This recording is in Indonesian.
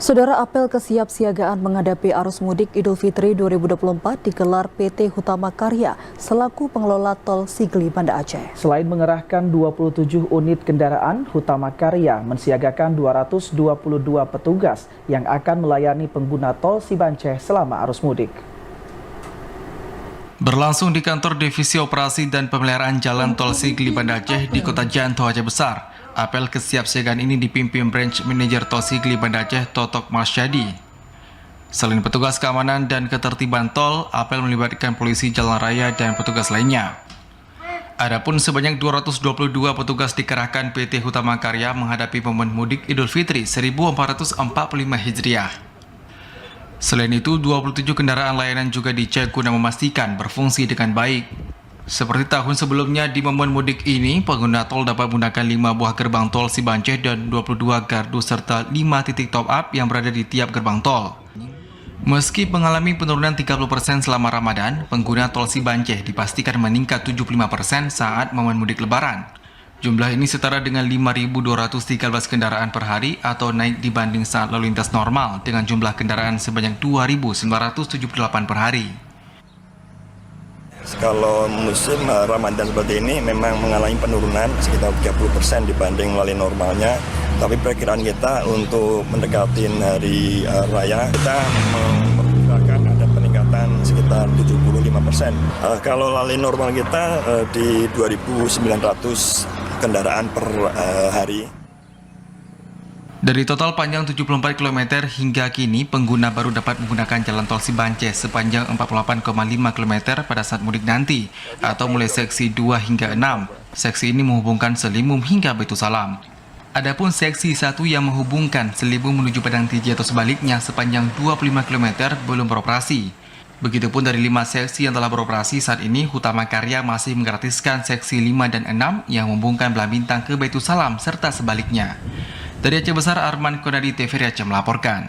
Saudara, apel kesiapsiagaan menghadapi arus mudik Idul Fitri 2024 digelar PT Hutama Karya selaku pengelola tol Sigli Banda Aceh. Selain mengerahkan 27 unit kendaraan, Hutama Karya mensiagakan 222 petugas yang akan melayani pengguna tol Sibanceh selama arus mudik. Berlangsung di kantor Divisi Operasi dan Pemeliharaan Jalan Tol Sigli Banda Aceh di Kota Janto Aceh Besar. Apel kesiapsiagaan ini dipimpin Branch Manager Tol Sigli Banda Aceh Totok Marsyadi. Selain petugas keamanan dan ketertiban tol, apel melibatkan polisi jalan raya dan petugas lainnya. Adapun sebanyak 222 petugas dikerahkan PT Hutama Karya menghadapi momen mudik Idul Fitri 1445 Hijriah. Selain itu, 27 kendaraan layanan juga dicek guna memastikan berfungsi dengan baik. Seperti tahun sebelumnya, di momen mudik ini, pengguna tol dapat menggunakan 5 buah gerbang tol Sibanceh dan 22 gardu serta 5 titik top up yang berada di tiap gerbang tol. Meski mengalami penurunan 30% selama Ramadan, pengguna tol Sibanceh dipastikan meningkat 75% saat momen mudik Lebaran. Jumlah ini setara dengan 5.213 kendaraan per hari atau naik dibanding saat lalu lintas normal dengan jumlah kendaraan sebanyak 2.978 per hari. Kalau musim Ramadan seperti ini memang mengalami penurunan sekitar 30% dibanding melalui normalnya. Tapi perkiraan kita untuk mendekati hari raya, kita memperkirakan ada peningkatan sekitar 75%. Kalau lalu normal kita di 2.900 kendaraan per hari. Dari total panjang 74 km hingga kini, pengguna baru dapat menggunakan jalan tol Sibanceh sepanjang 48,5 km pada saat mudik nanti, atau mulai seksi 2 hingga 6. Seksi ini menghubungkan Selimum hingga Baitul Salam. Adapun seksi 1 yang menghubungkan Selimum menuju Padang Tiji atau sebaliknya sepanjang 25 km belum beroperasi. Begitupun dari 5 seksi yang telah beroperasi saat ini, Hutama Karya masih menggratiskan seksi 5 dan 6 yang menghubungkan Belah Bintang ke Baitul Salam serta sebaliknya. Dari Aceh Besar, Arman Konadi, TVRI Aceh melaporkan.